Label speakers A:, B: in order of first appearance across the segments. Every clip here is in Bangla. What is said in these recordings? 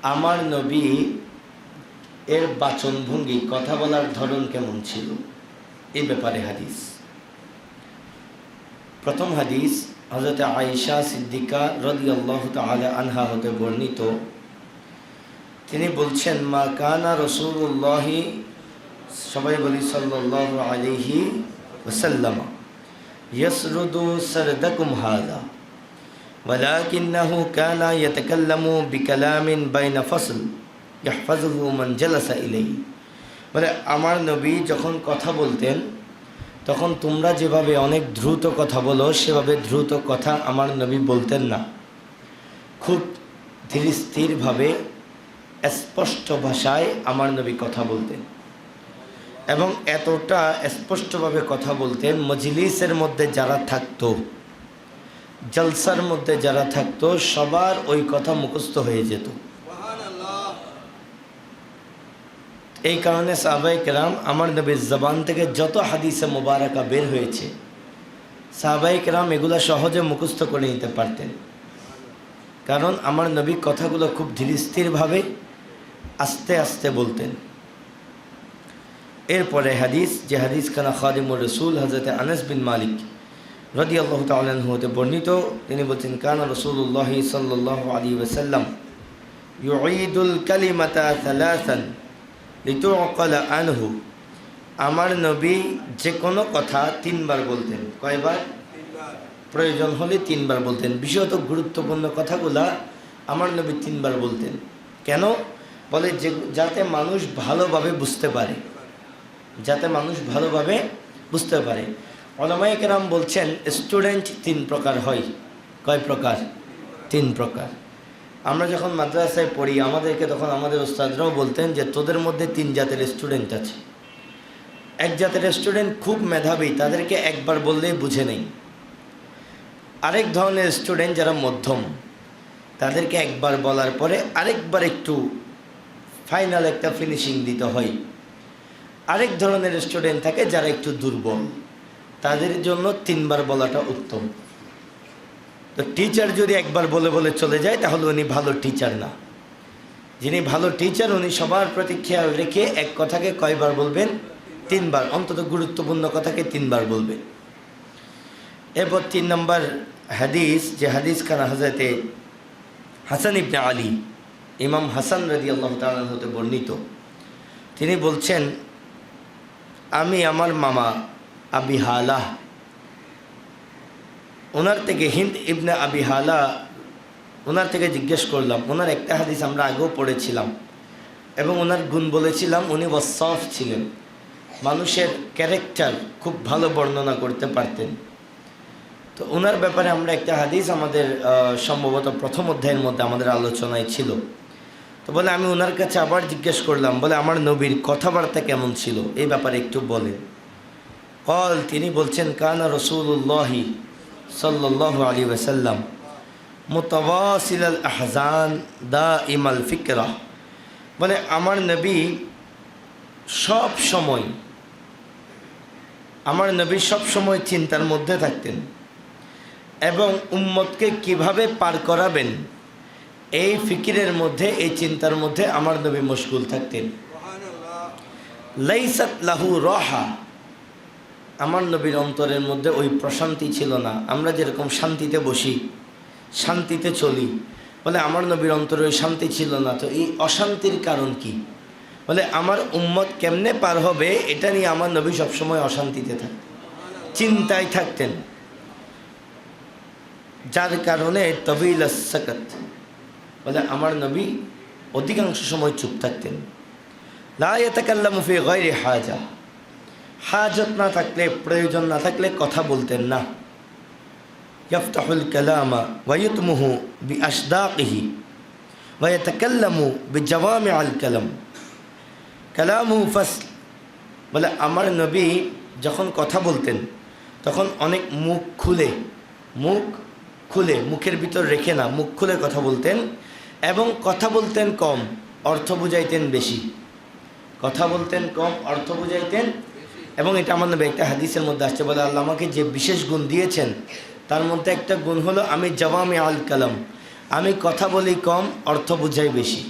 A: আমার নবী এর বাচনভঙ্গি কথা বলার ধরন কেমন ছিল এই ব্যাপারে হাদিস। প্রথম হাদিস হযরত আয়েশা সিদ্দিকা রাদিয়াল্লাহু তাআলা আনহা হতে বর্ণিত। তিনি বলছেন, মা কানা রাসূলুল্লাহি সবাই বলি সাল্লাল্লাহু আলাইহি ওয়াসাল্লাম ইয়াসরুদু সারদাকুম হাযা ولكنه كان يتكلم بكلام بين فصل يحفظه من جلس إليه। বলে আমার নবী যখন কথা বলতেন তখন তোমরা যেভাবে অনেক দ্রুত কথা বলো সেভাবে দ্রুত কথা আমার নবী বলতেন না। খুব ধীর স্থিরভাবে স্পষ্ট ভাষায় আমার নবী কথা বলতেন এবং এতটা স্পষ্টভাবে কথা বলতেন মজলিসের মধ্যে যারা থাকতো, জলসার মধ্যে যারা থাকতো সবার ওই কথা মুখস্থ হয়ে যেত। এই কারণে সাহাবায়ে কেরাম আমার নবীর জবান থেকে যত হাদিসে মুবারাকা বের হয়েছে সাহাবায়ে কেরাম এগুলা সহজে মুখস্থ করে নিতে পারতেন, কারণ আমার নবী কথাগুলো খুব ধীর স্থিরভাবে আস্তে আস্তে বলতেন। এরপরে হাদিস, যে হাদিস খানা খাদিমুর রসুল হযরত আনাস বিন মালিক রাদিয়াল্লাহু তাআলা আনহু হতে বর্ণিত। তিনি বলছেন, কানা রাসূলুল্লাহ সাল্লাল্লাহু আলাইহি ওয়াসাল্লাম ইউঈদুল কালিমাতা সালাসান লিতুআকালা আনহু। আমার নবী যে কোনো কথা তিনবার বলতেন। কয়বার? প্রয়োজন হলে তিনবার বলতেন। বিশেষত গুরুত্বপূর্ণ কথাগুলা আমার নবী তিনবার বলতেন। কেন? বলে যে যাতে মানুষ ভালোভাবে বুঝতে পারে, যাতে মানুষ ভালোভাবে বুঝতে পারে। উলামায়ে কেরাম বলছেন স্টুডেন্ট তিন প্রকার হয়। কয় প্রকার? তিন প্রকার। আমরা যখন মাদ্রাসায় পড়ি আমাদেরকে তখন আমাদের ওস্তাদরাও বলতেন যে তোদের মধ্যে তিন জাতের স্টুডেন্ট আছে। এক জাতের স্টুডেন্ট খুব মেধাবী, তাদেরকে একবার বললেই বুঝে নেই। আরেক ধরনের স্টুডেন্ট যারা মধ্যম, তাদেরকে একবার বলার পরে আরেকবার একটু ফাইনাল একটা ফিনিশিং দিতে হয়। আরেক ধরনের স্টুডেন্ট থাকে যারা একটু দুর্বল, তাদের জন্য তিনবার বলাটা উত্তম। তো টিচার যদি একবার বলে বলে চলে যায় তাহলে উনি ভালো টিচার না। যিনি ভালো টিচার উনি সবার প্রতি খেয়াল রেখে এক কথাকে কয়বার বলবেন? তিনবার, অন্তত গুরুত্বপূর্ণ কথাকে তিনবার বলবেন। এরপর 3 নম্বর হাদিস, যে হাদিস খানা হযরতে হাসান ইবনে আলী, ইমাম হাসান রাদিয়াল্লাহু তাআলা হতে বর্ণিত। তিনি বলছেন, আমি আমার মামা আবি হালা, ওনার থেকে হিন্দ ইবনে আবি হালা, ওনার থেকে জিজ্ঞেস করলাম। ওনার একটা হাদিস আমরা আগেও পড়েছিলাম এবং ওনার গুণ বলেছিলাম, উনি ওয়াসাফ ছিলেন, মানুষের ক্যারেক্টার খুব ভালো বর্ণনা করতে পারতেন। তো ওনার ব্যাপারে আমরা একটা হাদিস আমাদের সম্ভবত প্রথম অধ্যায়ের মধ্যে আমাদের আলোচনায় ছিল। তো বলে আমি ওনার কাছে আবার জিজ্ঞেস করলাম, বলে আমার নবীর কথাবার্তা কেমন ছিল এই ব্যাপারে একটু বলেন। তিনি বলছেন, কানা রাসূলুল্লাহি সাল্লাল্লাহু আলাইহি ওয়াসাল্লাম মুতাওয়াসিলাল আহজান দাইমাল ফিকরা। বলে আমার নবী সব সময় চিন্তার মধ্যে থাকতেন এবং উম্মতকে কিভাবে পার করাবেন এই ফিকিরের মধ্যে, এই চিন্তার মধ্যে আমার নবী মশগুল থাকতেন। লাইসাত লাহু রাহা, আমার নবীর অন্তরের মধ্যে ওই প্রশান্তি ছিল না। আমরা যেরকম শান্তিতে বসি, শান্তিতে চলি, বলে আমার নবীর অন্তরে ওই শান্তি ছিল না। তো এই অশান্তির কারণ কি? বলে আমার উম্মত কেমনে পার হবে এটা নিয়ে আমার নবী সবসময় অশান্তিতে থাকতেন, চিন্তায় থাকতেন, যার কারণে তবিল সাকাত, বলে আমার নবী অধিকাংশ সময় চুপ থাকতেন। লা ইয়াতাকাল্লামু ফি গায়রি হাজা, হাজত না থাকলে, প্রয়োজন না থাকলে কথা বলতেন না। ইয়াফতাহুল কালামা ওয়া ইউতমুহু বিআশদাকিহি ওয়া ইয়াতাকাল্লামু বিজাওয়ামিআল কালাম কালামুহু ফাসল। বলে আমার নবী যখন কথা বলতেন তখন অনেক মুখ খুলে, মুখের ভিতর রেখে না, মুখ খুলে কথা বলতেন এবং কথা বলতেন কম, অর্থ বুঝাইতেন বেশি। কথা বলতেন কম, অর্থ বুঝাইতেন। এবং এটা আমার নবী একটা হাদিসের মধ্যে আসছে, বলে আল্লাহ আমাকে যে বিশেষ গুণ দিয়েছেন তার মধ্যে একটা গুণ হলো আমি জাওয়ামি আল কালাম, আমি কথা বলি কম, অর্থ বুঝাই বেশি।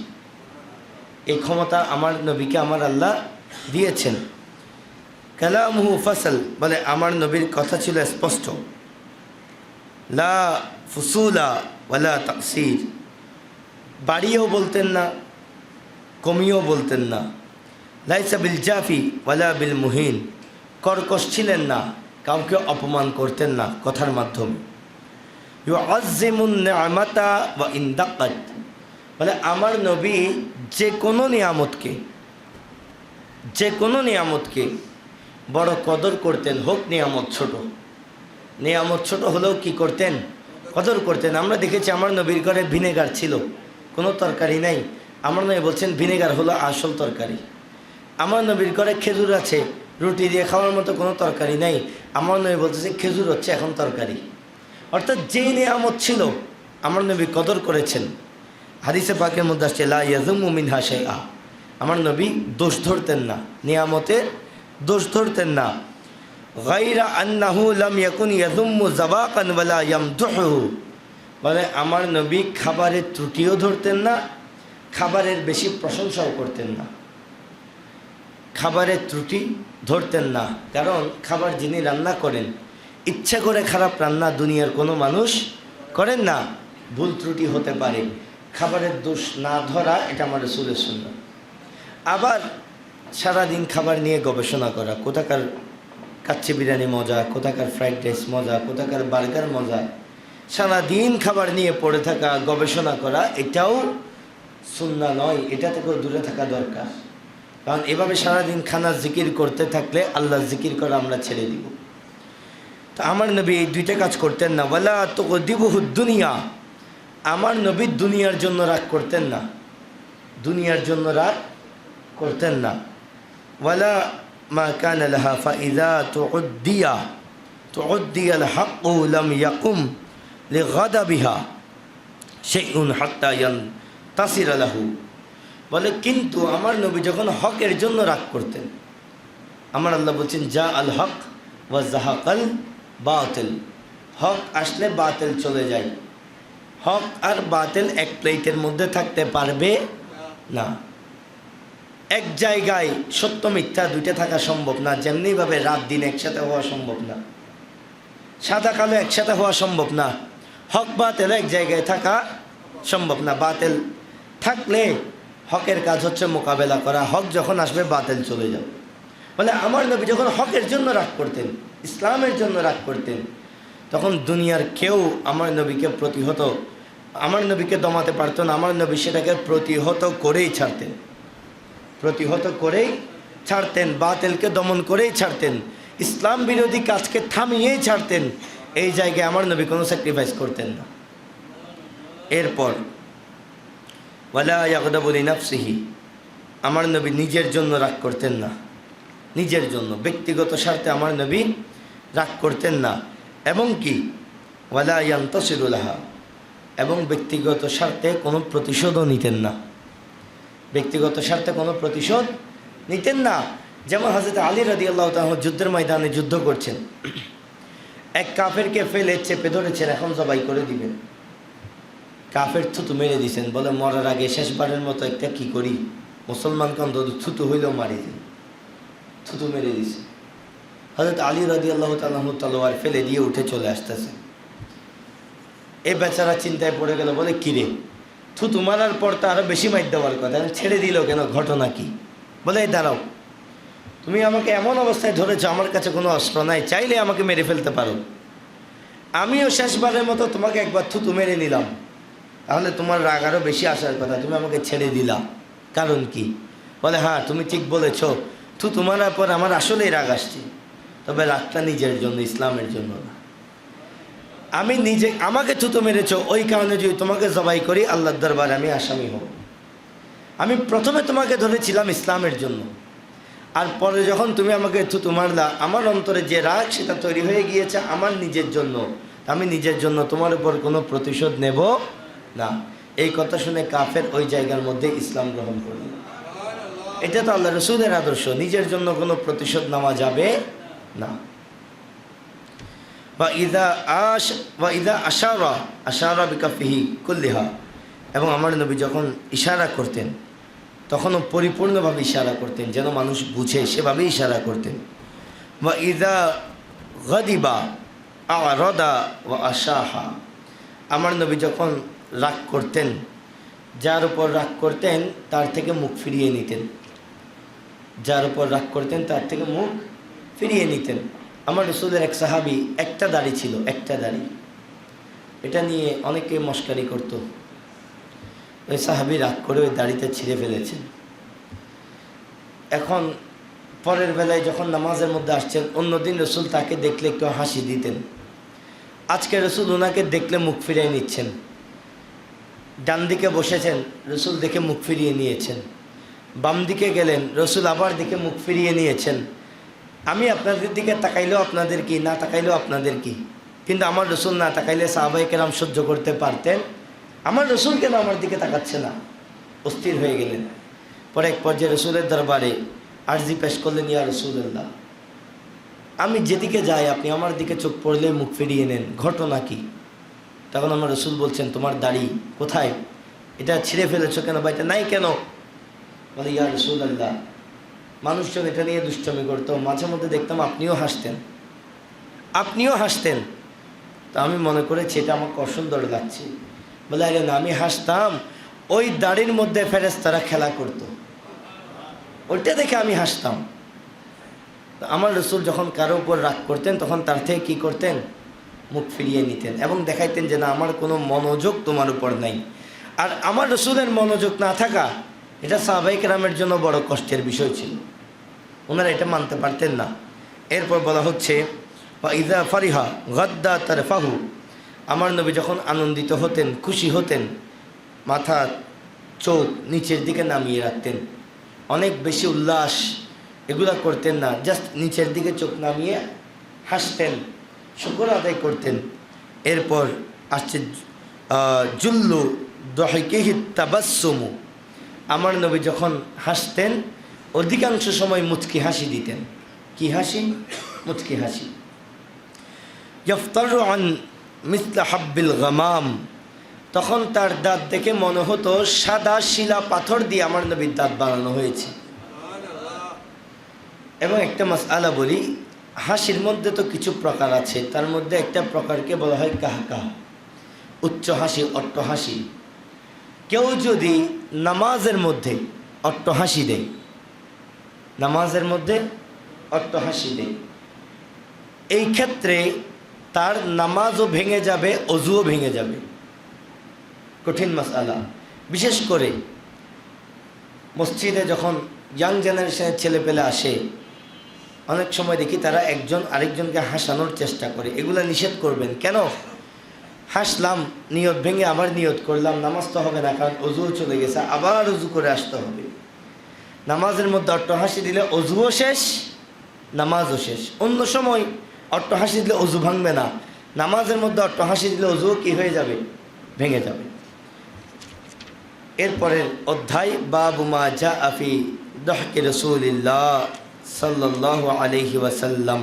A: এই ক্ষমতা আমার নবীকে আমার আল্লাহ দিয়েছেন। কালামুহু ফাসল, বলে আমার নবীর কথা ছিল স্পষ্ট, লা ফুসুলা ওয়ালা তাকসির, বাড়িয়েও বলতেন না, কমিয়েও বলতেন না। লাইসা বিল জাফি ওয়ালা বিল মুহিন, কর্কশ ছিলেন না, কাউকে অপমান করতেন না কথার মাধ্যমে। ইউআজ্জিমুন নি'মাতা ওয়া ইন দাক্কাত, বলে আমার নবী যে কোনো নিয়ামতকে বড় কদর করতেন, হোক নিয়ামত ছোট হলেও কি করতেন? কদর করতেন। আমরা দেখেছি আমার নবীর ঘরে ভিনেগার ছিল, কোনো তরকারি নাই, আমার নবী বলছেন ভিনেগার হলো আসল তরকারি। আমার নবীর ঘরে খেজুর আছে, রুটি দিয়ে খাওয়ার মতো কোনো তরকারি নাই, আমার নবী বলতেছে খেজুর হচ্ছে এখন তরকারি। অর্থাৎ যেই নিয়ামত ছিল আমার নবী কদর করেছেন। হাদিসে পাকের মধ্যে আসছে লা ইয়াযুমু মিনহা শাইআ, আমার নবী দোষ ধরতেন না, নিয়ামতের দোষ ধরতেন না। গায়রা আন্নাহু লাম ইয়াকুন ইয়াযুম্মু যাবাকান ওয়ালা ইয়ামদুহু, বলে আমার নবী খাবারের ত্রুটিও ধরতেন না, খাবারের বেশি প্রশংসাও করতেন না। খাবারের ত্রুটি ধরতেন না, কারণ খাবার যিনি রান্না করেন, ইচ্ছা করে খারাপ রান্না দুনিয়ার কোনো মানুষ করেন না, ভুল ত্রুটি হতে পারে, খাবারের দোষ না ধরা এটা আমার রাসূলের সুন্নাত। আবার সারাদিন খাবার নিয়ে গবেষণা করা, কোথাকার কাচ্চি বিরিয়ানি মজা, কোথাকার ফ্রাইড রাইস মজা, কোথাকার বার্গার মজা, সারাদিন খাবার নিয়ে পড়ে থাকা, গবেষণা করা, এটাও সুন্নাহ নয়, এটা থেকেও দূরে থাকা দরকার। কারণ এভাবে সারাদিন খানা জিকির করতে থাকলে আল্লাহ জিকির করা আমরা ছেড়ে দিব। তো আমার নবী এই দুইটা কাজ করতেন না। ওয়ালা তুগদিবুহু দুনিয়া, আমার নবী দুনিয়ার জন্য রাগ করতেন না, দুনিয়ার জন্য রাগ করতেন না। ওয়ালা মা কানা লাহা ফাইযা তুউদ্দিয়া আল হাক্কু লাম ইয়াকুম লিগাদাবিহা শাইউন হাত্তা ইয়ানতাসিরা লাহু, বলে কিন্তু আমার নবী যখন হকের জন্য রাগ করতেন, আমার আল্লাহ বলছেন যা আল হক ওয়া যাহাকাল বাতিল, হক আসলে বাতিল চলে যায়। হক আর বাতিল এক প্লেটের মধ্যে থাকতে পারবে না, এক জায়গায় সত্য মিথ্যা দুইটা থাকা সম্ভব না। যেমনিভাবে রাত দিন একসাথে হওয়া সম্ভব না, সাদা কালো একসাথে হওয়া সম্ভব না, হক বাতিল এক জায়গায় থাকা সম্ভব না। বাতিল থাকলে হকের কাজ হচ্ছে মোকাবেলা করা, হক যখন আসবে বাতিল চলে যাবে। বলে আমার নবী যখন হকের জন্য রাগ করতেন, ইসলামের জন্য রাগ করতেন, তখন দুনিয়ার কেউ আমার নবীকে আমার নবীকে দমাতে পারত না। আমার নবী সেটাকে প্রতিহত করেই ছাড়তেন, বাতিলকে দমন করেই ছাড়তেন, ইসলাম বিরোধী কাজকে থামিয়েই ছাড়তেন। এই জায়গায় আমার নবী কোনো স্যাক্রিফাইস করতেন না। এরপর ওয়ালা ইয়াগদাবু লিনাফসিহি, আমার নবী নিজের জন্য রাগ করতেন না, নিজের জন্য ব্যক্তিগত স্বার্থে আমার নবী রাগ করতেন না। এবং কি ওয়ালা ইয়ানতাসিরু লাহা, এবং ব্যক্তিগত স্বার্থে কোনো প্রতিশোধও নিতেন না, ব্যক্তিগত স্বার্থে কোনো প্রতিশোধ নিতেন না। যেমন হযরত আলী রাদিয়াল্লাহু তাআলা যুদ্ধের ময়দানে যুদ্ধ করছেন, এক কাফেরকে ফেলে চেপে ধরেছেন, এখন জবাই করে দিবেন। কাফের থুতু মেরে দিয়েছেন, বলে মরার আগে শেষবারের মতো একটা কি করি, মুসলমানকে অন্তত থুতু হইলেও মারি দিন, থুতু মেরে দিয়েছে। হযরত আলী রাদিয়াল্লাহু তাআলা তলোয়ার ফেলে দিয়ে উঠে চলে আসতেছে। এই বেচারা চিন্তায় পড়ে গেল, বলে কিরে থুতু মারার পর তো আরো বেশি মাইর দেওয়ার কথা, ছেড়ে দিল কেন, ঘটনা কি? বলে এই দাঁড়াও, তুমি আমাকে এমন অবস্থায় ধরেছ, আমার কাছে কোনো অস্ত্র নাই, চাইলে আমাকে মেরে ফেলতে পারো, আমিও শেষবারের মতো তোমাকে একবার থুতু মেরে নিলাম, তাহলে তোমার রাগ আরও বেশি আসার কথা, তুমি আমাকে ছেড়ে দিলা, কারণ কি? বলে হ্যাঁ তুমি ঠিক বলেছ, থুতু মারার পর আমার আসলেই রাগ আসছে, তবে রাগটা নিজের জন্য, ইসলামের জন্য না। আমি আমাকে থুতু মেরেছ, ওই কারণে যদি তোমাকে জবাই করি আল্লাহর দরবারে আমি আসামি হব। আমি প্রথমে তোমাকে ধরেছিলাম ইসলামের জন্য, আর পরে যখন তুমি আমাকে থুতু মারলা, আমার অন্তরে যে রাগ সেটা তৈরি হয়ে গিয়েছে আমার নিজের জন্য, আমি নিজের জন্য তোমার উপর কোনো প্রতিশোধ নেব না। এই কথা শুনে কাফের ওই জায়গার মধ্যে ইসলাম গ্রহণ করল। এটা তো আল্লাহ রাসূলের আদর্শ, নিজের জন্য কোনো প্রতিশোধ নেওয়া যাবে না। আশারা বিকাফিহি কুল্লিহা, এবং আমার নবী যখন ইশারা করতেন তখনও পরিপূর্ণভাবে ইশারা করতেন, যেন মানুষ বুঝে সেভাবে ইশারা করতেন। ওয়া ইযা গাদিবা আ'রাদা ওয়া আশাহা, আমার নবী যখন রাগ করতেন, যার উপর রাগ করতেন তার থেকে মুখ ফিরিয়ে নিতেন, যার উপর রাগ করতেন তার থেকে মুখ ফিরিয়ে নিতেন। আমার রাসূলের এক সাহাবী একটা দাড়ি ছিল, একটা দাড়ি, এটা নিয়ে অনেকে মশকারি করত। ওই সাহাবী রাগ করে ওই দাড়িটা ছিঁড়ে ফেলেছেন। এখন পরের বেলায় যখন নামাজের মধ্যে আসছেন, অন্যদিন রসুল তাকে দেখলে একটু হাসি দিতেন, আজকে রসুল ওনাকে দেখলে মুখ ফিরিয়ে নিচ্ছেন। ডান দিকে বসেছেন, রসুল দেখে মুখ ফিরিয়ে নিয়েছেন। বাম দিকে গেলেন, রসুল আবার দেখে মুখ ফিরিয়ে নিয়েছেন। আমি আপনাদের দিকে তাকাইলেও আপনাদের কি, না তাকাইলেও আপনাদের কি, কিন্তু আমার রসুল না তাকাইলে সাহাবায়ে কেরাম সহ্য করতে পারতেন। আমার রসুল কেন আমার দিকে তাকাচ্ছে না, অস্থির হয়ে গেলেন। পরে এক পর্যায়ে রসুলের দরবারে আরজি পেশ করলেন, ইয়া রাসূলুল্লাহ, আমি যেদিকে যাই আপনি আমার দিকে চোখ পড়লে মুখ ফিরিয়ে নেন, ঘটনা কি? তখন আমার রসুল বলছেন, তোমার দাড়ি কোথায়, এটা ছিঁড়ে ফেলেছো কেন, বা এটা নাই কেন? বলে, ইয়া রাসূলুল্লাহ, মানুষজন এটা নিয়ে দুষ্টমি করতো, মাঝে মধ্যে দেখতাম আপনিও হাসতেন, আপনিও হাসতেন, তো আমি মনে করেছি এটা আমাকে অসুন্দর লাগছে। বলে, আরে না, আমি হাসতাম, ওই দাড়ির মধ্যে ফেরেশতারা খেলা করতো, ওইটা দেখে আমি হাসতাম। আমার রসুল যখন কারো উপর রাগ করতেন তখন তার থেকে কী করতেন, মুখ ফিরিয়ে নিতেন এবং দেখাইতেন যে না, আমার কোনো মনোযোগ তোমার উপর নাই। আর আমার রসুলের মনোযোগ না থাকা, এটা সাহাবায়ে কেরামের জন্য বড় কষ্টের বিষয় ছিল, ওনারা এটা মানতে পারতেন না। এরপর বলা হচ্ছে, বা ইযা ফারিহা গাদ্দা তারফাহু, আমার নবী যখন আনন্দিত হতেন, খুশি হতেন, মাথা চোখ নিচের দিকে নামিয়ে রাখতেন, অনেক বেশি উল্লাস এগুলা করতেন না, জাস্ট নিচের দিকে চোখ নামিয়ে হাসতেন, শুকর আদায় করতেন। এরপর আসছে জুল্লু দহিকিহি তাবাসসুমু, আমার নবী যখন হাসতেন অধিকাংশ সময় মুচকি হাসি দিতেন। কি হাসি? মুচকি হাসি। ইফতারু আন মিসলা হাব্বিল গামাম, তখন তার দাঁত দেখে মনে হতো সাদা শিলা পাথর দিয়ে আমার নবীর দাঁত বানানো হয়েছে। এবং একটা মাসআলা বলি, হাসির মধ্যে তো কিছু প্রকার আছে, তার মধ্যে একটা প্রকারকে বলা হয় কাহকাহ, উচ্চ হাসি, অট্ট হাসি। কেউ যদি নামাজের মধ্যে অট্ট হাসি দেয়, নামাজের মধ্যে অট্ট হাসি দেয়, এই ক্ষেত্রে তার নামাজও ভেঙে যাবে, অজুও ভেঙে যাবে। কঠিন মাসআলা। বিশেষ করে মসজিদে যখন ইয়াং জেনারেশনের ছেলেপেলে আসে, অনেক সময় দেখি তারা একজন আরেকজনকে হাসানোর চেষ্টা করে, এগুলো নিষেধ করবেন। কেন? হাসলাম, নিয়ত ভেঙে আবার নিয়ত করলাম, নামাজ তো হবে না, কারণ অজুও চলে গেছে, আবার অজু করে আসতে হবে। নামাজের মধ্যে অট্ট হাসি দিলে অজুও শেষ, নামাজও শেষ। অন্য সময় অট্ট হাসি দিলে অজু ভাঙবে না, নামাজের মধ্যে অট্ট হাসি দিলে অজুও কি হয়ে যাবে, ভেঙে যাবে। এরপরের অধ্যায়, বাবু মা জাআ ফি দহকি রাসূলিল্লাহ সাল্লাল্লাহু আলাইহি ওয়াসাল্লাম।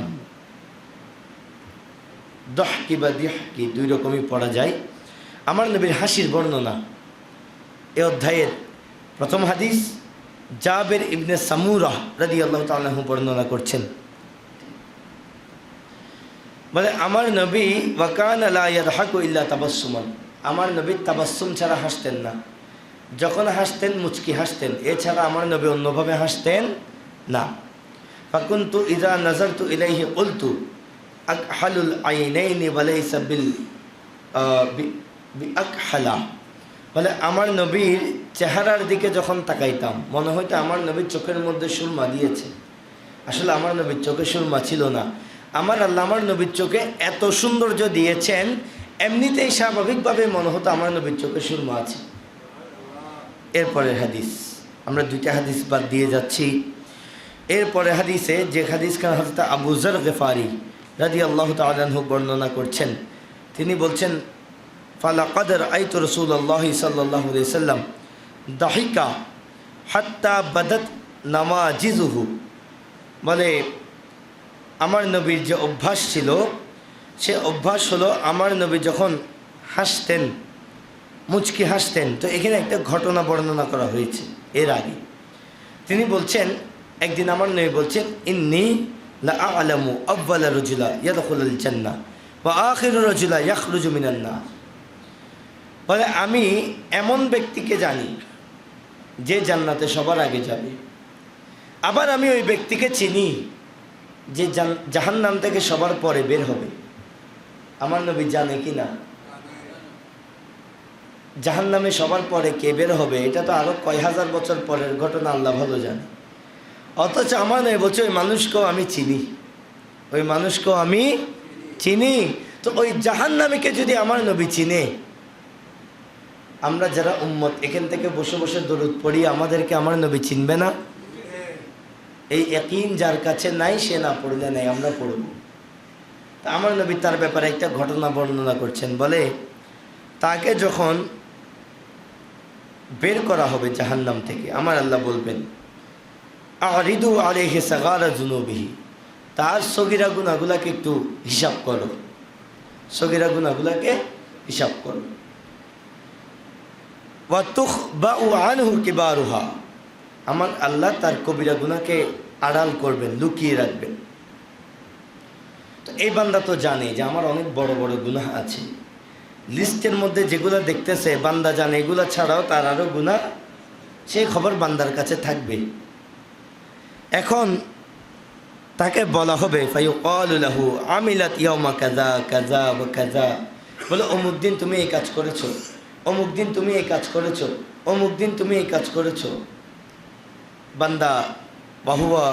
A: দহকি বা দিহকি দুই রকমই পড়া যায়। আমার নবীর হাসির বর্ণনা, এ অধ্যায়ের প্রথম হাদিস জাবের ইবনে সামুরা রাদিয়াল্লাহু তাআলা আনহু বর্ণনা করছেন। বলে, আমার নবী ওয়া কানা লা ইয়াদহাকু ইল্লা তাবাসসুমান, আমার নবী তাবাসসুম ছাড়া হাসতেন না, যখন হাসতেন মুচকি হাসতেন, এছাড়া আমার নবী অন্যভাবে হাসতেন না। ফাকুনতু ইযা নাযারতু ইলাইহি কুলতু আকহালুল আইনাইনি ওয়া লাইসা বিআকহালা, বলে আমার নবীর চেহারার দিকে যখন তাকাইতাম মনে হইতো আমার নবীর চোখের মধ্যে সুরমা দিয়েছে। আসলে আমার নবীর চোখে সুরমা ছিল না, আমার আল্লাহ আমার নবীর চোখে এত সৌন্দর্য দিয়েছেন, এমনিতেই স্বাভাবিকভাবে মনে হতো আমার নবীর চোখে সুরমা আছে। এরপরের হাদিস, আমরা দুইটা হাদিস বাদ দিয়ে যাচ্ছি। এরপরে হাদিসে যে হাদিসখান হযরত আবু যর গিফারি রাদিয়াল্লাহু তাআলা আনহু বর্ণনা করছেন, তিনি বলছেন, ফালাকাদ রাআইতু রাসূলুল্লাহি সাল্লাল্লাহু আলাইহি ওয়াসাল্লাম দাহিকা হাত্তা বাদাত নামাজিজুহু, বলে আমার নবীর যে অভ্যাস ছিল সে অভ্যাস হলো, আমার নবী যখন হাসতেন, মুচকি হাসতেন, তো এখানে একটা ঘটনা বর্ণনা করা হয়েছে এর আগে। তিনি বলছেন, একদিন আমার নবী বলছেন, ইন্নী লা আ'লামু আউয়ালা রাজুলা ইয়াদখুলুল জান্নাহ ওয়া আখিরু রাজুলা ইয়াখরুজু মিনান নার। বলে আমি এমন ব্যক্তিকে জানি যে জান্নাতে সবার আগে যাবে, আবার আমি ওই ব্যক্তিকে চিনি যে জাহান্নাম থেকে সবার পরে বের হবে। আমার নবী জানে কি না জাহান্নামে সবার পরে কে বের হবে? এটা তো আরো কয় হাজার বছর পরের ঘটনা, আল্লাহ ভালো জানে। অথচ আমার নবী বলছে ওই মানুষকেও আমি চিনি, ওই মানুষকেও আমি চিনি। তো ওই জাহান্নামীকে যদি আমার নবী চিনে, আমরা যারা উম্মত এখান থেকে বসে বসে দরুদ পড়ি, আমাদেরকে আমার নবী চিনবে না? এই ইয়াকিন যার কাছে নাই, সে না পড়লে নাই, আমরা পড়ব। তা আমার নবী তার ব্যাপারে একটা ঘটনা বর্ণনা করছেন। বলে তাকে যখন বের করা হবে জাহান্নাম থেকে, আমার আল্লাহ বলবেন, আরিদু আলাইহি সাগারা যুনুবিহি, তার সগীরা গুনাহগুলোকে একটু হিসাব করো, সগীরা গুনাহগুলোকে হিসাব করো। ওয়া তুখবাউ আনহু কিবারুহা, আমার আল্লাহ তার কবিরা গুনাহকে আড়াল করবেন, লুকিয়ে রাখবেন। তো এই বান্দা তো জানে যে আমার অনেক বড় বড় গুনাহ আছে, লিস্টের মধ্যে যেগুলো দেখতেছে বান্দা জানে এগুলো ছাড়াও তার আরও গুনাহ, সেই খবর বান্দার কাছে থাকবে। এখন তাকে বলা হবে ফায়ুকালু লাহু আমিলাত ইয়াউমা কাযা কাযা ওয়া কাযা, বলে অমুক দিন তুমি এই কাজ করেছো, অমুক দিন তুমি এই কাজ করেছো, অমুক দিন তুমি এই কাজ করেছো। বান্দা ওয়াহুয়া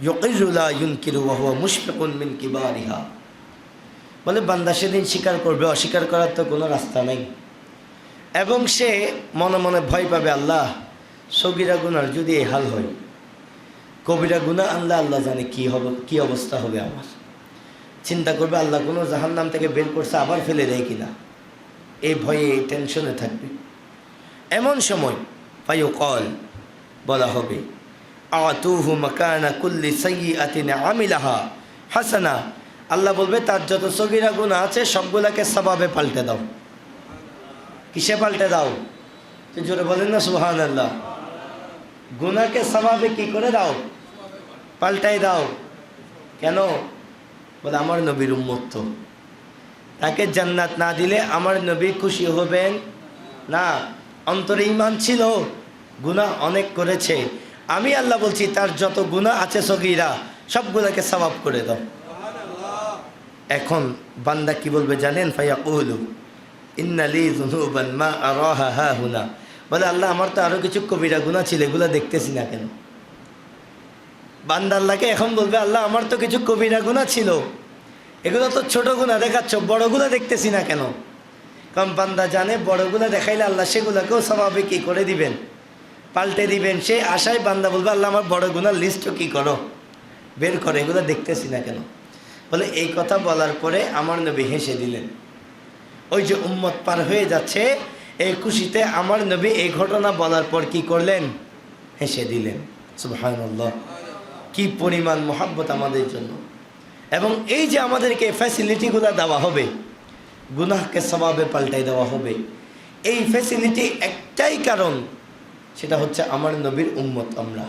A: ইউকিরু লা ইউনকিরু ওয়াহুয়া মুশফিকুন মিন কিবারিহা, বলে বান্দা সেদিন স্বীকার করবে, অস্বীকার করার তো কোনো রাস্তা নেই। এবং সে মনে মনে ভয় পাবে, আল্লাহ সগীরা গুনার যদি এই হাল হয়, কবিরা গুনাহ আনলে আল্লাহ জানে কি হবে, কি অবস্থা হবে আমার। চিন্তা করবে আল্লাহ কোনো জাহান্নাম থেকে বের করছে, আবার ফেলে দেয় কিনা, এই ভয়ে এই টেনশনে থাকবে। এমন সময় ফায়ুকাল, বলা হবে, আতুহু মাকানা কুল্লি সাইয়্যাতিন আমিলাহা হাসানা, আল্লাহ বলবে তার যত সগীরা গুনাহ আছে সবগুলাকে সওয়াবে পাল্টে দাও। কিসে পাল্টে দাও? তো জোরে বলেন না সুবহানাল্লাহ। গুনাহকে সওয়াবে কি করে দাও? পাল্টাই দাও। কেন? বলে আমার নবীর উম্মত তো, তাকে জান্নাত না দিলে আমার নবী খুশি হবেন না। অন্তরে ঈমান ছিল, গুনাহ অনেক করেছে, আমি আল্লাহ বলছি তার যত গুনাহ আছে সগীরা সবগুলোকে সওয়াব করে দাও। এখন বান্দা কি বলবে জানেন? ফায়াকুলু ইন্না লি যুনুবান মা আরাহা হাহুনা, বলে আল্লাহ আমার তো আরো কিছু কবিরা গুনাহ ছিল, এগুলো দেখতেছি না কেন? বান্দা আল্লাহকে এখন বলবে, আল্লাহ আমার তো কিছু কবিরা গুনাহ ছিল, এগুলো তো ছোট গুনাহ দেখাচ্ছ, বড়গুলো দেখতেছি না কেন? কারণ বান্দা জানে বড়গুলো দেখাইলে আল্লাহ সেগুলোকেও সওয়াবে কি করে দিবেন, পাল্টে দিবেন। সে আশায় বান্দা বলবে, আল্লাহ আমার বড় গুনার লিস্টও কি করো, বের করে, এগুলো দেখতেছি না কেন? বলে এই কথা বলার পরে আমার নবী হেসে দিলেন। ওই যে উম্মত পার হয়ে যাচ্ছে, এই খুশিতে আমার নবী এই ঘটনা বলার পর কি করলেন? হেসে দিলেন। সুবহানাল্লাহ, কি পরিমাণ মহব্বত আমাদের জন্য। এবং এই যে আমাদেরকে ফ্যাসিলিটিগুলো দেওয়া হবে, গুনাহকে সওয়াবে পাল্টাই দেওয়া হবে, এই ফ্যাসিলিটি একটাই কারণ, সেটা হচ্ছে আমার নবীর উম্মত আমরা।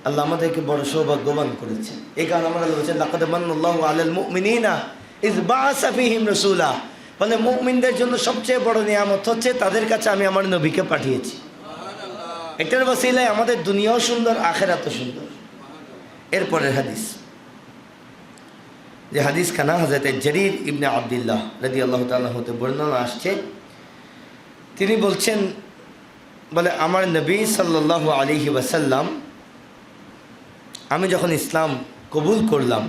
A: আল্লাহ আমাদেরকে বড় সৌভাগ্যবান করেছে। এই কারণে আমরা বলছেন লাকাদ মান্নাল্লাহু আলাল মুমিনিনা ইয বাআসা ফীহিম রাসূলা, বলে মুমিনদের জন্য সবচেয়ে বড় নিয়ামত হচ্ছে তাদের কাছে আমি আমার নবীকে পাঠিয়েছি। এটার ওসিলায় আমাদের দুনিয়াও সুন্দর, আখিরাতও সুন্দর। এরপরের হাদিস, যে হাদিস খানা হযরত জারীর ইবনে আব্দুল্লাহ রাদিয়াল্লাহু তাআলা হতে বর্ণনা আসছে, তিনি বলছেন, বলে আমার নবী সাল্লাল্লাহু আলাইহি ওয়াসাল্লাম, আমি যখন ইসলাম কবুল করলাম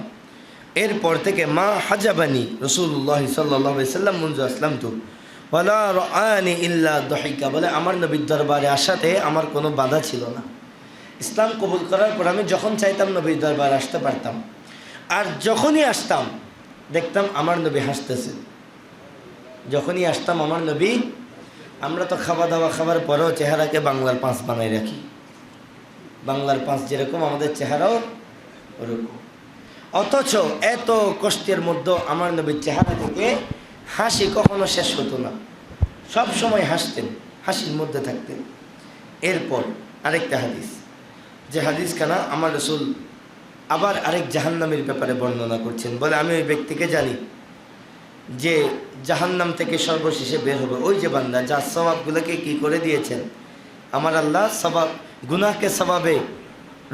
A: এরপর থেকে মা হাজাবানি রাসূলুল্লাহ সাল্লাল্লাহু আলাইহি ওয়াসাল্লাম মুনযু আসলামতু ওয়ালা রাআনি ইল্লা দাহিকা, বলে আমার নবীর দরবারে আসাতে আমার কোনো বাধা ছিল না। ইসলাম কবুল করার পর আমি যখন চাইতাম নবীর দরবারে আসতে পারতাম, আর যখনই আসতাম দেখতাম আমার নবী হাসতেছে। যখনই আসতাম আমার নবী, আমরা তো খাওয়া দাওয়া খাবার পরেও চেহারাকে বাংলার 5 বানাই রাখি, বাংলার 5 যেরকম আমাদের চেহারাও ওরকম। অথচ এত কষ্টের মধ্যে আমার নবীর চেহারা থেকে হাসি কখনো শেষ হতো না, সব সময় হাসতেন, হাসির মধ্যে থাকতেন। এরপর আরেকটা হাদিস, যে হাদিস খানা আমার রসুল আবার আরেক জাহান্নামের ব্যাপারে বর্ণনা করছেন। বলে আমি ওই ব্যক্তিকে জানি যে জাহান্নাম থেকে সর্বশেষে বের হবে ওই যে বান্দা যার সওয়াবগুলোকে কি করে দিয়েছেন আমার আল্লাহ, সওয়াব গুনাহকে সওয়াবে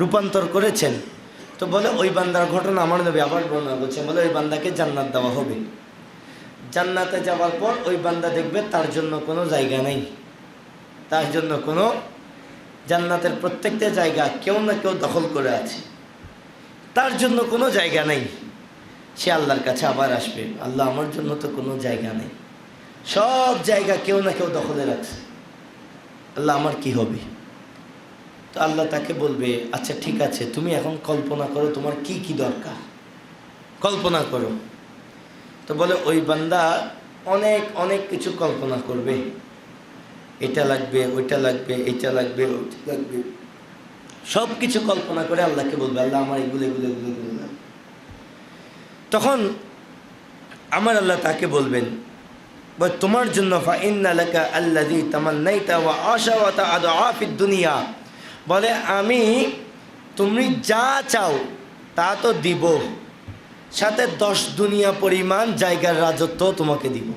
A: রূপান্তর করেছেন। তো বলে ওই বান্দার ঘটনা আমার নবী আবার বর্ণনা করছেন। বলে ওই বান্দাকে জান্নাত দেওয়া হবে। জান্নাতে যাওয়ার পর ওই বান্দা দেখবে তার জন্য কোনো জায়গা নেই, তার জন্য কোনো, জান্নাতের প্রত্যেকটা জায়গা কেউ না কেউ দখল করে আছে, তার জন্য কোনো জায়গা নেই। সে আল্লাহর কাছে আবার আসবে, আল্লাহ আমার জন্য তো কোনো জায়গা নেই, সব জায়গা কেউ না কেউ দখলে রাখছে, আল্লাহ আমার কি হবে? তো আল্লাহ তাকে বলবে আচ্ছা ঠিক আছে, তুমি এখন কল্পনা করো তোমার কি কি দরকার, কল্পনা করো। তো বলে ওই বান্দা অনেক অনেক কিছু কল্পনা করবে, এটা লাগবে, ওইটা লাগবে, এটা লাগবে, ওইটা লাগবে, সব কিছু কল্পনা করে আল্লাহকে বলবে আল্লাহ আমার এগুলো এগুলো এগুলো এগুলো। তখন আমার আল্লাহ তাকে বলবেন তোমার জন্য ফাইন্না লাকা আল্লাযী তামান্নাইতা ওয়া আশাওয়াতা আদআ ফিদ দুনিয়া, বলে আমি তুমি যা চাও তা তো দিব, সাথে 10 দুনিয়া পরিমাণ জায়গার রাজত্ব তোমাকে দিব।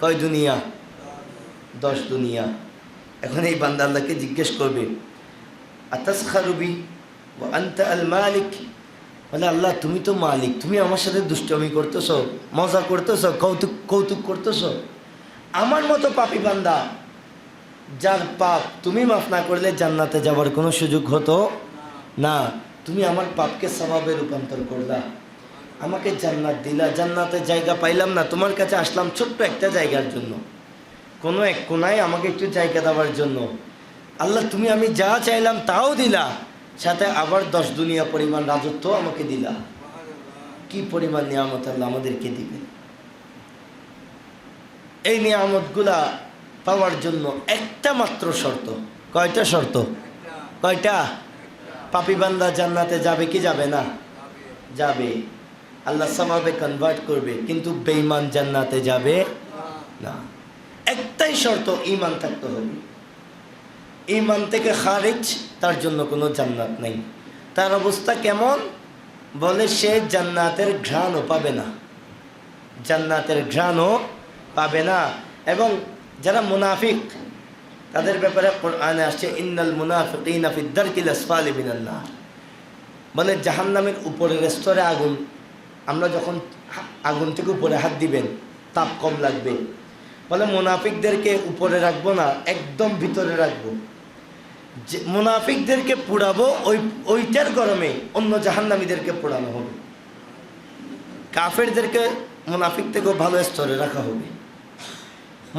A: কয় দুনিয়া? 10 দুনিয়া। এখন এই বান্দা আল্লাহকে জিজ্ঞেস করবে আতাসখারু বি ওয়া আনতা আল মালিক, বলে আল্লাহ তুমি তো মালিক, তুমি আমার সাথে দুষ্টমি করতেছো, মজা করতেছো, কৌতুক কৌতুক করতেছো। আমার মতো পাপী বান্দা যার পাপ তুমি মাফ না করলে জান্নাতে যাওয়ার কোনো সুযোগ হতো না, তুমি আমার পাপকে সওয়াবে রূপান্তর করলা, আমাকে জান্নাত দিলা, জান্নাতে জায়গা পাইলাম না, তোমার কাছে আসলাম ছোট্ট একটা জায়গার জন্য, কোনো এক কোনায় আমাকে একটু জায়গা দেওয়ার জন্য। আল্লাহ তুমি আমি যা চাইলাম তাও দিলা, সাথে আবার 10 দুনিয়া পরিমাণ রাজত্ব আমাকে দিলা। কি পরিমাণ নিয়ামত আল্লাহ আমাদেরকে দিবে। এই নিয়ামতগুলা পাওয়ার জন্য একটা মাত্র শর্ত। কয়টা শর্ত? কয়টা? পাপী বান্দা জান্নাতে যাবে কি যাবে না? যাবে, আল্লাহ সওয়াবে কনভার্ট করবে, কিন্তু বেঈমান জান্নাতে যাবে না। একটাই শর্ত, ঈমান থাকতে হবে। ঈমান থেকে খারিজ, তার জন্য কোনো জান্নাত নেই। তার অবস্থা কেমন? বলে সে জান্নাতের ঘ্রাণও পাবে না, জান্নাতের ঘ্রাণও পাবে না। এবং যারা মুনাফিক তাদের ব্যাপারে কোরআনে আসছে ইন্নাল মুনাফিকিনা ফিদ দারকিল আসফালি মিনান নার, বলে জাহান্নামের উপরের স্তরে আগুন, আমরা যখন আগুন থেকে উপরে হাত দিবেন তাপ কম লাগবে, বলে মুনাফিকদেরকে উপরে রাখবো না, একদম ভিতরে রাখবো, মুনাফিকদেরকে পোড়াবো, ওইটার গরমে অন্য জাহান্নামীদেরকে পোড়ানো হবে। কাফেরদেরকে মুনাফিক থেকেও ভালো স্তরে রাখা হবে।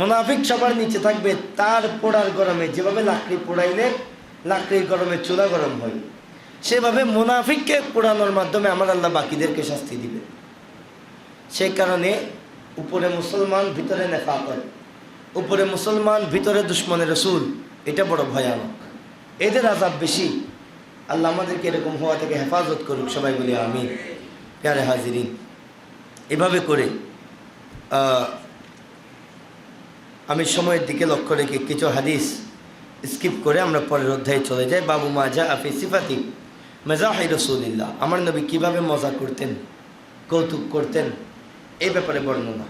A: মুনাফিক সবার নিচে থাকবে, তার পোড়ার গরমে, যেভাবে লাকড়ি পোড়াইলে লাকড়ির গরমে চুলা গরম হয়, সেভাবে মুনাফিককে পোড়ানোর মাধ্যমে আমার আল্লাহ বাকিদেরকে শাস্তি দিবে। সেই কারণে উপরে মুসলমান ভিতরে নেফাকত, উপরে মুসলমান ভিতরে দুশমনে রসুল, এটা বড় ভয়ানক, এদের আযাব বেশি। আল্লাহ আমাদেরকে এরকম হওয়া থেকে হেফাজত করুক, সবাই বলি আমিন। প্যারে হাজিরিন, এভাবে করে আমি সময়ের দিকে লক্ষ্য রেখে কিছু হাদিস স্কিপ করে আমরা পরের অধ্যায়ে চলে যাই। বাবু মা জা আফি সিফাতি মাযাহি রাসূলিল্লাহ, আমার নবী কীভাবে মজা করতেন, কৌতুক করতেন, এই ব্যাপারে বর্ণনা।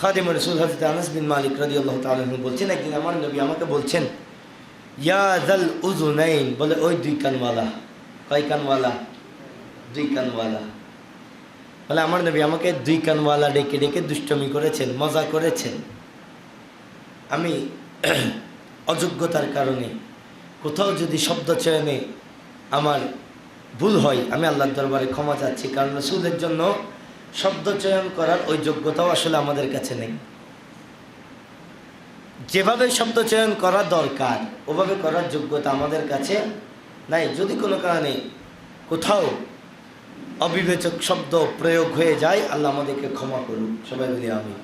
A: খাদিমুর রাসূল হযরত আনাস বিন মালিক রাদিয়াল্লাহু তাআলা আনহু বলছেন, একদিন আমার নবী আমাকে বলছেন ইয়া যাল উযুনাইন, বলে ওই 2 কানওয়ালা। কয় কানওয়ালা? 2 কানওয়ালা। বলে আমার নবী আমাকে 2 কানওয়ালা ডেকে ডেকে দুষ্টমি করেছেন, মজা করেছেন। আমি অযোগ্যতার কারণে কোথাও যদি শব্দ চয়নে আমার ভুল হয়, আমি আল্লাহর দরবারে ক্ষমা চাচ্ছি, কারণ রাসূলের জন্য শব্দ চয়ন করার ওই যোগ্যতাও আসলে আমাদের কাছে নেই। যেভাবে শব্দ চয়ন করা দরকার ওভাবে করার যোগ্যতা আমাদের কাছে নাই। যদি কোনো কারণে কোথাও অবিবেচক শব্দ প্রয়োগ হয়ে যায়, আল্লাহ আমাদেরকে ক্ষমা করুন, সবাই বলি আমি।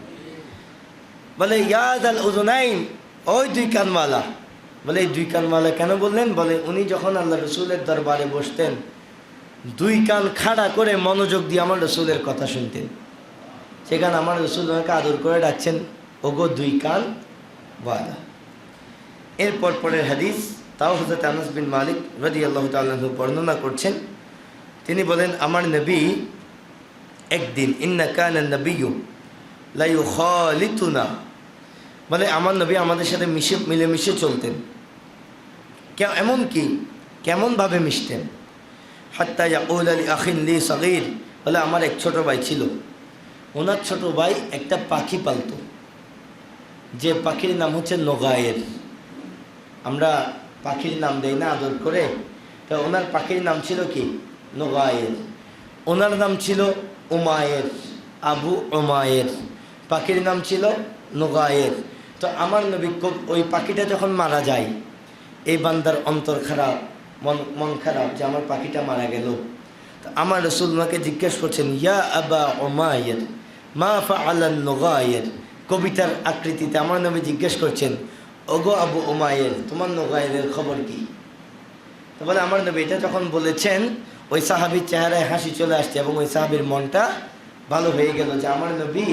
A: বলে ইয়াদ আল উযুনাইন, ওই 2 কানওয়ালা। বলে এই 2 কানওয়ালা কেন বললেন? বলে উনি যখন আল্লাহ রসুলের দরবারে বসতেন 2 কান খাড়া করে মনোযোগ দিয়ে আমার রসুলের কথা শুনতেন। সেখানে আমার রসুল ওনাকে আদর করে ডাকছেন ওগো 2 কান ওয়ালা। এরপর পরের হাদিস তাও হযরত আনাস বিন মালিক রাদিয়াল্লাহু তাআলা আনহু বর্ণনা করছেন। তিনি বলেন, আমার নবী একদিন ইন্না কানা নবিয়্যু লা ইউখালিতুনা, বলে আমার নবী আমাদের সাথে মিলেমিশে চলতেন। এমন কি কেমনভাবে মিশতেন? হাত্তা ইয়াকুল লি আখিন লি সাগীর, বলে আমার এক ছোট ভাই ছিল, ওনার ছোট ভাই একটা পাখি পালত, যে পাখির নাম হচ্ছে নোগায়ের। আমরা পাখির নাম দেই না আদর করে, তা ওনার পাখির নাম ছিল কি? নোগায়ের। ওনার নাম ছিল উমায়ের, আবু উমায়ের, পাখির নাম ছিল নোগায়ের। তো আমার নবী ওই পাখিটা যখন মারা যায়, এই বান্দার অন্তর খারাপ, মন খারাপ যে আমার পাখিটা মারা গেল। তো আমার রাসূল ওনাকে জিজ্ঞেস করছেন, ইয়া আবা উমায়ের মা ফাআলান নোগায়ের। কবিতার আকৃতিতে আমার নবী জিজ্ঞেস করছেন, ওগো আবু উমায়ের, তোমার নোগায়ের খবর কি? তো বলে আমার নবী এটা যখন বলেছেন, ওই সাহাবীর চেহারায় হাসি চলে আসছে এবং ওই সাহাবীর মনটা ভালো হয়ে গেল যে আমার নবী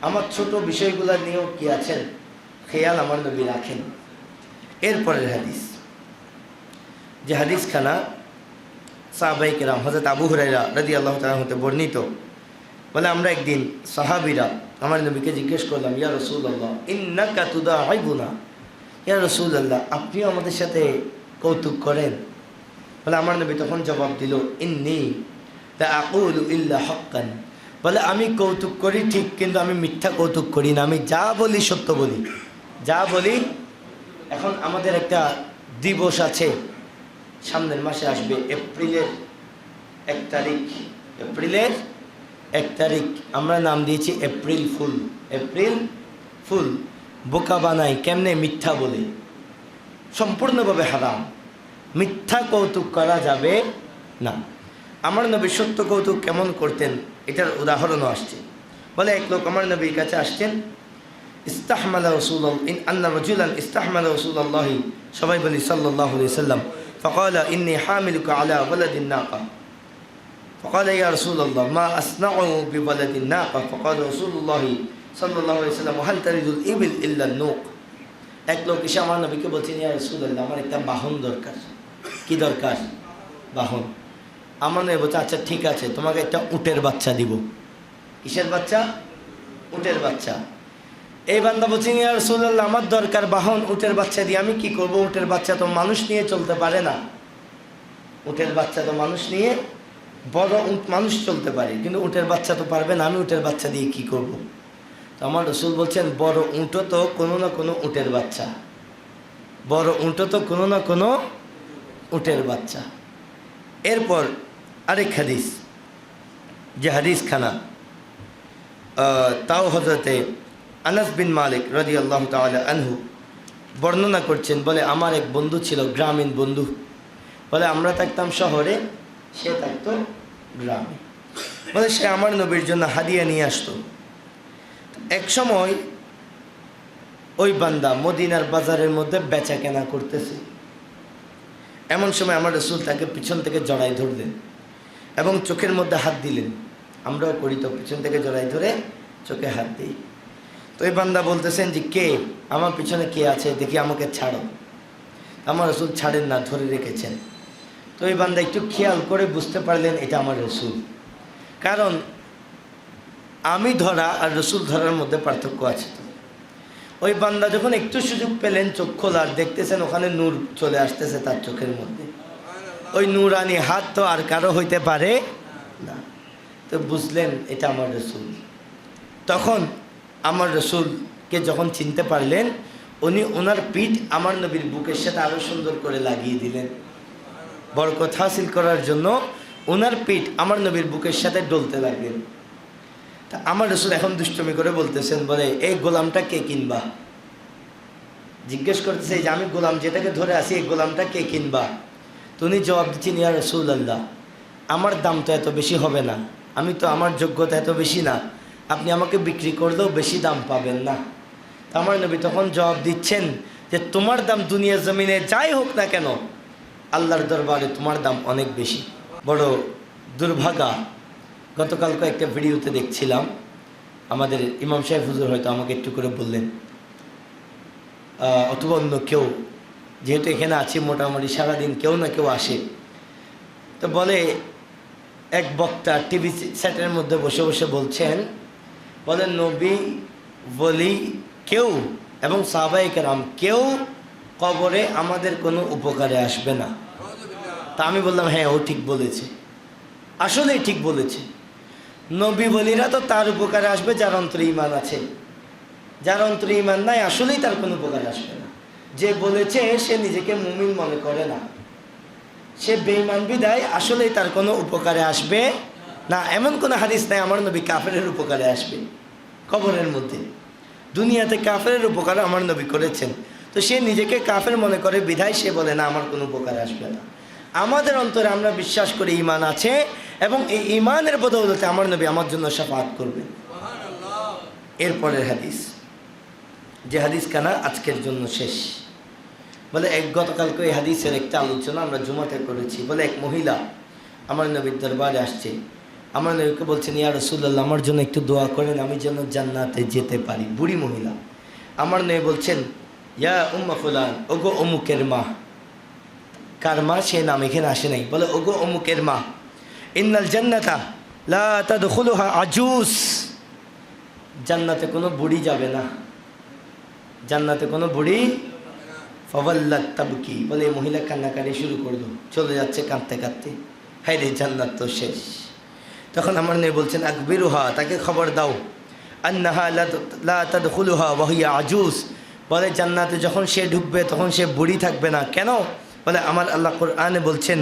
A: আমার ছোট বিষয়গুলো নিয়েও কি আছেন, খেয়াল আমার নবী রাখেন। এরপরের হাদিস, যে হাদিসখানা সাহাবায়ে কেরাম হযরত আবু হুরায়রা রাদিয়াল্লাহু তাআলা হতে বর্ণিত, বলে আমরা একদিন সাহাবীরা আমার নবীকে জিজ্ঞেস করলাম, ইয়া রাসূলুল্লাহ ইন্নাকা তুদাইবুনা, ইয়া রাসূলুল্লাহ আপনিও আমাদের সাথে কৌতুক করেন? বলে আমার নবী তখন জবাব দিল, ইন্নী লা আকুলু ইল্লা হাক্কান, বলে আমি কৌতুক করি ঠিক, কিন্তু আমি মিথ্যা কৌতুক করি না, আমি যা বলি সত্য বলি, যা বলি। এখন আমাদের একটা দিবস আছে, সামনের মাসে আসবে, এপ্রিলের 1 তারিখ, এপ্রিলের 1 তারিখ আমরা নাম দিয়েছি এপ্রিল ফুল। এপ্রিল ফুল বোকা বানাই কেমনে? মিথ্যা বলে, সম্পূর্ণভাবে হারাম, মিথ্যা কৌতুক করা যাবে না। আমার নবী সত্য কৌতুক কেমন করতেন এটার উদাহরণও আসছে। বলে এক লোক আমার নবীর কাছে আসছেন, ইস্তাহমালা রাসূলুল্লাহ আন্না রাজুলান ইস্তাহমালা রাসূলুল্লাহ, সবাই বলি সাল্লাল্লাহু আলাইহি সাল্লাম, فقال إني حاملك على ولد الناقة فقال يا رسول الله ما أصنع بولد الناقة فقال رسول الله صلى الله عليه وسلم هل تريد الإبل إلا النوق। এক লোক এসে আমার নবীকে বলছেন, ইয়া রাসূলুল্লাহ আমার একটা বাহন দরকার। কি দরকার? বাহন। আমার নবী বলছে, আচ্ছা ঠিক আছে, তোমাকে একটা উটের বাচ্চা দিব। কিসের বাচ্চা? উটের বাচ্চা। এই বান্দা বলছেন, ইয়া রাসূলুল্লাহ আমার দরকার বাহন, উটের বাচ্চা দিয়ে আমি কি করব? উটের বাচ্চা তো মানুষ নিয়ে চলতে পারে না, উটের বাচ্চা তো মানুষ নিয়ে, বড় উট মানুষ চলতে পারে, কিন্তু উটের বাচ্চা তো পারবে না, আমি উটের বাচ্চা দিয়ে কি করব? তো আমার রাসূল বলছেন, বড় উটও তো কোনো না কোনো উটের বাচ্চা, বড় উটও তো কোনো না কোনো উটের বাচ্চা। এরপর আরেক হাদিস, যে হাদিসখানা তাও হযরতে আনাস বিন মালিক রাদিয়াল্লাহু তাআলা আনহু বর্ণনা করছেন। বলে আমার এক বন্ধু ছিল, গ্রামীণ বন্ধু, বলে আমরা থাকতাম শহরে, সে থাকতো গ্রামে। বলে সে আমার নবীর জন্য হাদিয়া নিয়ে আসতো। এক সময় ওই বান্দা মদিনার বাজারের মধ্যে বেচা কেনা করতেছে, এমন সময় আমার রাসূল তাকে পিছন থেকে জড়াই ধরলেন এবং চোখের মধ্যে হাত দিলেন। আমরাও করি তো, পিছন থেকে জড়াই ধরে চোখে হাত দিই। তো এই বান্দা বলতেছেন যে কে, আমার পিছনে কে আছে দেখি, আমাকে ছাড়ো। আমার রাসূল ছাড়েন না, ধরে রেখেছেন। তো এই বান্দা একটু খেয়াল করে বুঝতে পারলেন এটা আমার রাসূল, কারণ আমি ধরা আর রাসূল ধরার মধ্যে পার্থক্য আছে। তো ওই বান্দা যখন একটু সুযোগ পেলেন চোখ খোলার, দেখতেছেন ওখানে নূর চলে আসতেছে তার চোখের মধ্যে, ওই নূরানি হাত তো আর কারো হইতে পারে না। তো বুঝলেন এটা আমার রাসূল। তখন আমার রাসূলকে যখন চিনতে পারলেন, উনি ওনার পিঠ আমার নবীর বুকের সাথে আরও সুন্দর করে লাগিয়ে দিলেন। বরকত হাসিল করার জন্য ওনার পিঠ আমার নবীর বুকের সাথে ডলতে লাগলেন। তা আমার রাসূল এখন দুষ্টমি করে বলতেছেন, বলে এই গোলামটা কে কিনবা? জিজ্ঞেস করতেছে যে আমি গোলাম যেটাকে ধরে আসি, এই গোলামটা কে কিনবা? তো উনি জবাব দিচ্ছেন, ইয়া রাসূলুল্লাহ আমার দাম তো এত বেশি হবে না, আমি তো, আমার যোগ্যতা এত বেশি না, আপনি আমাকে বিক্রি করলেও বেশি দাম পাবেন না। আমার নবী তখন জবাব দিচ্ছেন যে তোমার দাম দুনিয়ার জমিনে যাই হোক না কেন, আল্লাহর দরবারে তোমার দাম অনেক বেশি। বড় দুর্ভাগা, গতকালকে একটা ভিডিওতে দেখছিলাম, আমাদের ইমাম সাহেব হুজুর হয়তো আমাকে একটু করে বললেন, অথবা অন্য কেউ যেহেতু এখানে আছি মোটামুটি সারাদিন কেউ না কেউ আসে, তো বলে এক বক্তা টিভি সেটের মধ্যে বসে বসে বলছেন, বলেন নবী বলি কেউ এবং সাহাবায়ে কেরাম কেউ কবরে আমাদের কোনো উপকারে আসবে না। তা আমি বললাম হ্যাঁ, ও ঠিক বলেছে, আসলেই ঠিক বলেছে। নবী বলিরা তো তার উপকারে আসবে যার অন্তরে ঈমান আছে, যার অন্তরে ঈমান নাই আসলেই তার কোনো উপকারে আসবে না। যে বলেছে সে নিজেকে মুমিন মনে করে না, সে বেঈমান বিদায় আসলেই তার কোনো উপকারে আসবে না। এমন কোনো হাদিস নাই আমার নবী কাফেরের উপকারে আসবে কবরের মধ্যে। দুনিয়াতে কাফেরের উপকার আমার নবী করেছেন, তো সে নিজেকে কাফের মনে করে বিধায় সে বলে না আমার কোনো উপকারে আসবে না। আমাদের অন্তরে আমরা বিশ্বাস করি ঈমান আছে, এবং এই ঈমানের বদৌলতে আমার নবী আমার জন্য শাফাআত করবেন। এরপরের হাদিস, যে হাদিস কানা আজকের জন্য শেষ, বলে গতকালকে এই হাদিসের একটা আলোচনা আমরা জুমাতে করেছি। বলে এক মহিলা আমার নবীর দরবারে আসছে, আমার নবীকে বলছেন ইয়া রাসূলুল্লাহ আমার জন্য একটু দোয়া করেন আমি যেন জান্নাতে যেতে পারি। বুড়ি মহিলা। আমার নবী বলছেন ইয়া উম্মা ফুলান, ওগো অমুকের মা। কার মা? সে নাম এখানে আসে নাই। বলে ওগো অমুকের মা, ইন্নাল জান্নাতা লা তাদখুলুহা আজুস, জান্নাতে কোনো বুড়ি যাবে না, জান্নাতে কোনো বুড়ি। ফাওয়াল্লাত তাবকি, বলে এই মহিলা কান্নাকাটি শুরু করলো, চলে যাচ্ছে কাঁদতে কাঁদতে, হায় রে জান্নাত তো শেষ। তখন আমার নবী বলছেন আকবিরুহা, তাকে খবর দাও, আন্নাহা লা তাদখুলুহা ওয়া হিয়া আজুজ, বলে জান্নাতে যখন সে ঢুকবে তখন সে বুড়ি থাকবে না। কেন? বলে আমার আল্লাহ কোরআনে বলছেন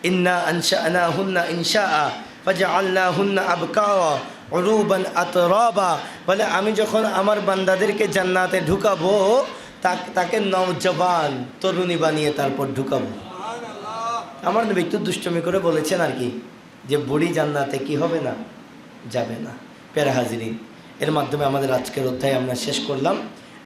A: ইন্না আনশানাহুন্না ইনশাআ ফাজআলনাহুন্না আবকাওয়া উরুবান আতরাবা, বলে আমি যখন আমার বান্দাদেরকে জান্নাতে ঢুকাবো তাকে নওজওয়ান তরুণী বানিয়ে তারপর ঢুকাবো। আমার নবী একটু দুষ্টমি করে বলেছেন আর কি, যে বুড়ি জান্নাতে কি হবে না, যাবে না। প্যারা হাজিরিন, এর মাধ্যমে আমাদের আজকের অধ্যায় আমরা শেষ করলাম।